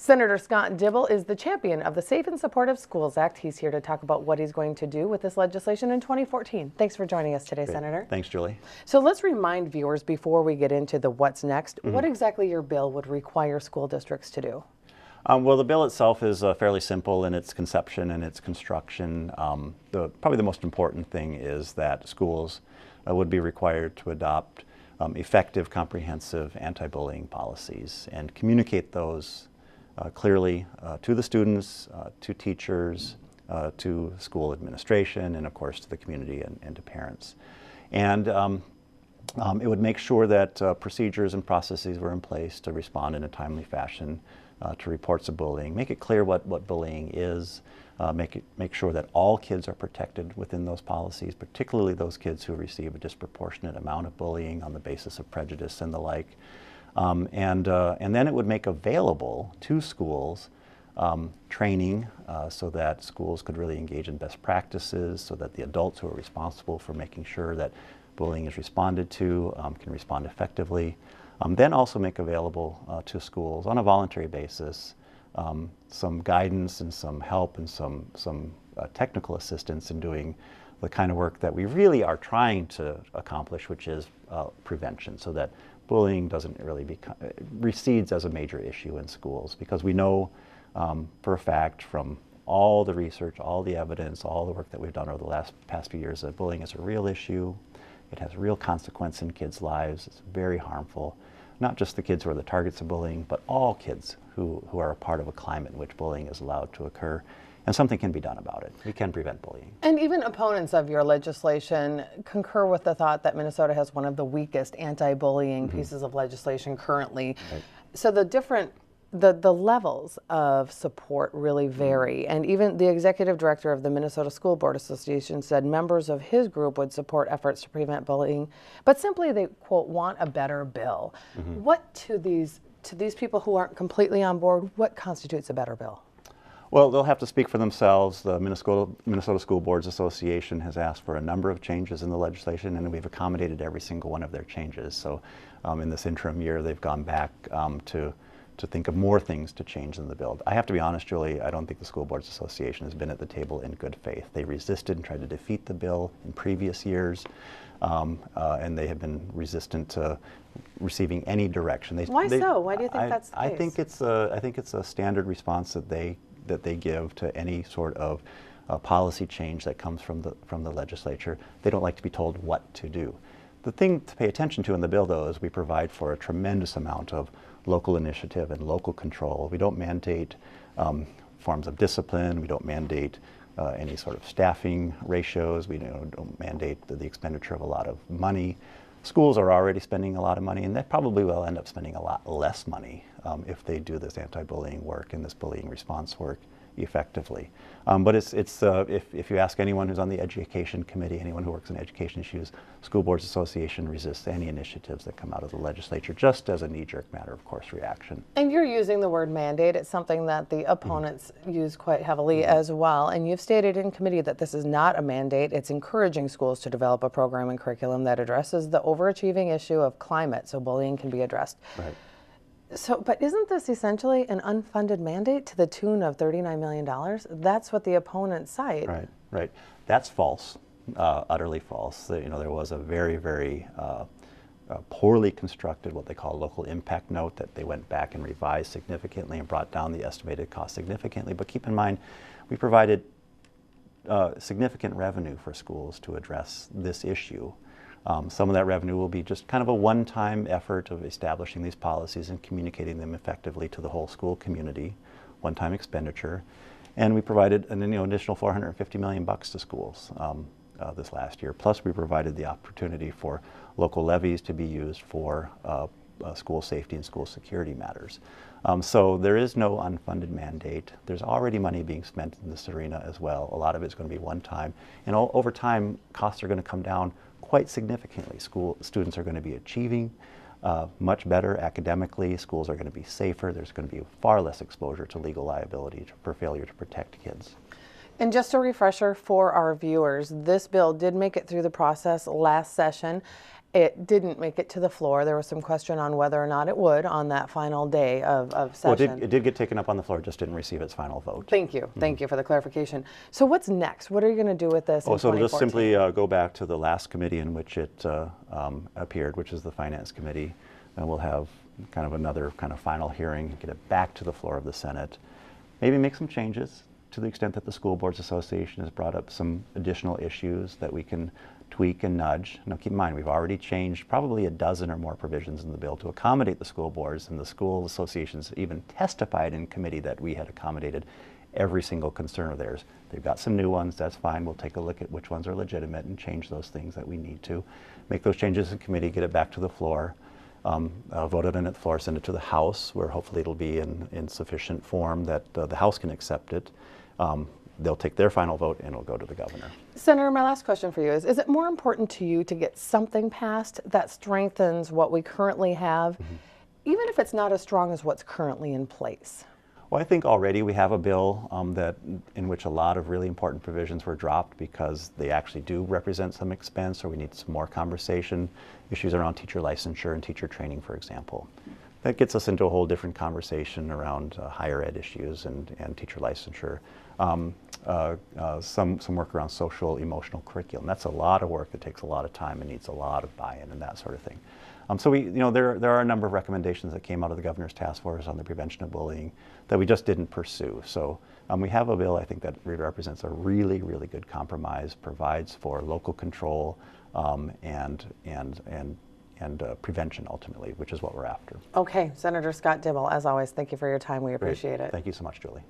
Senator Scott Dibble is the champion of the Safe and Supportive Schools Act. He's here to talk about what he's going to do with this legislation in 2014. Thanks for joining us today, Great. Senator. Thanks, Julie. So let's remind viewers before we get into the what's next, what exactly your bill would require school districts to do. Well, the bill itself is fairly simple in its conception and its construction. Probably the most important thing is that schools would be required to adopt effective, comprehensive anti-bullying policies and communicate those clearly to the students, to teachers, to school administration, and of course to the community and to parents. And it would make sure that procedures and processes were in place to respond in a timely fashion to reports of bullying, make it clear what bullying is, make sure that all kids are protected within those policies, particularly those kids who receive a disproportionate amount of bullying on the basis of prejudice and the like. And then it would make available to schools training so that schools could really engage in best practices, so that the adults who are responsible for making sure that bullying is responded to can respond effectively. Then also make available to schools on a voluntary basis some guidance and some help and some technical assistance in doing the kind of work that we really are trying to accomplish, which is prevention, so that bullying doesn't really recedes as a major issue in schools, because we know for a fact from all the research, all the evidence, all the work that we've done over the past few years that bullying is a real issue. It has real consequence in kids' lives. It's very harmful. Not just the kids who are the targets of bullying, but all kids who are a part of a climate in which bullying is allowed to occur. And something can be done about it. We can prevent bullying. And even opponents of your legislation concur with the thought that Minnesota has one of the weakest anti-bullying pieces of legislation currently. Right. So the levels of support really vary, and even the executive director of the Minnesota School Board Association said members of his group would support efforts to prevent bullying, but simply they, quote, want a better bill. What to these people who aren't completely on board, what constitutes a better bill? Well, they'll have to speak for themselves. The Minnesota School Boards Association has asked for a number of changes in the legislation, and we've accommodated every single one of their changes. So in this interim year, they've gone back to think of more things to change in the bill. I have to be honest, Julie, I don't think the School Boards Association has been at the table in good faith. They resisted and tried to defeat the bill in previous years, and they have been resistant to receiving any direction. Why so? Why do you think that's the case? I think it's a standard response that they give to any sort of policy change that comes from the legislature. They don't like to be told what to do. The thing to pay attention to in the bill, though, is we provide for a tremendous amount of local initiative and local control. We don't mandate forms of discipline. We don't mandate any sort of staffing ratios. We don't mandate the expenditure of a lot of money. Schools are already spending a lot of money, and they probably will end up spending a lot less money if they do this anti-bullying work and this bullying response work effectively. But if you ask anyone who's on the education committee, anyone who works in education issues, School Boards Association resists any initiatives that come out of the legislature, just as a knee-jerk matter of course reaction. And you're using the word mandate. It's something that the opponents use quite heavily as well. And you've stated in committee that this is not a mandate. It's encouraging schools to develop a program and curriculum that addresses the overachieving issue of climate so bullying can be addressed. Right. So, but isn't this essentially an unfunded mandate to the tune of $39 million? That's what the opponents cite. Right, right. That's false, utterly false. There was a very, very poorly constructed, what they call local impact note, that they went back and revised significantly and brought down the estimated cost significantly. But keep in mind, we provided significant revenue for schools to address this issue. Some of that revenue will be just kind of a one-time effort of establishing these policies and communicating them effectively to the whole school community, one-time expenditure. And we provided an additional $450 million to schools this last year. Plus, we provided the opportunity for local levies to be used for school safety and school security matters. So there is no unfunded mandate. There's already money being spent in this arena as well. A lot of it's going to be one-time. And over time, costs are going to come down quite significantly. Students are going to be achieving much better academically. Schools are going to be safer. There's going to be far less exposure to legal liability for failure to protect kids. And just a refresher for our viewers, this bill did make it through the process last session. It didn't make it to the floor. There was some question on whether or not it would on that final day of session. Well, it did get taken up on the floor, just didn't receive its final vote. Thank you. Thank you for the clarification. So what's next? What are you going to do with this in So it'll just 2014? simply go back to the last committee in which it appeared, which is the Finance Committee, and we'll have kind of another kind of final hearing, get it back to the floor of the Senate, maybe make some changes to the extent that the School Boards Association has brought up some additional issues that we can tweak and nudge. Now keep in mind, we've already changed probably a dozen or more provisions in the bill to accommodate the school boards, and the school associations even testified in committee that we had accommodated every single concern of theirs. They've got some new ones, that's fine. We'll take a look at which ones are legitimate and change those things that we need to. Make those changes in committee, get it back to the floor, vote it in at the floor, send it to the House, where hopefully it'll be in sufficient form that the House can accept it. They'll take their final vote and it'll go to the governor. Senator, my last question for you is it more important to you to get something passed that strengthens what we currently have, even if it's not as strong as what's currently in place? Well, I think already we have a bill in which a lot of really important provisions were dropped because they actually do represent some expense, or we need some more conversation. Issues around teacher licensure and teacher training, for example. That gets us into a whole different conversation around higher ed issues and teacher licensure. Some work around social emotional curriculum. That's a lot of work that takes a lot of time and needs a lot of buy-in and that sort of thing. So there are a number of recommendations that came out of the governor's task force on the prevention of bullying that we just didn't pursue. So we have a bill, I think, that represents a really, really good compromise, provides for local control and prevention ultimately, which is what we're after. Okay, Senator Scott Dibble, as always, thank you for your time. We appreciate it. Thank you so much, Julie.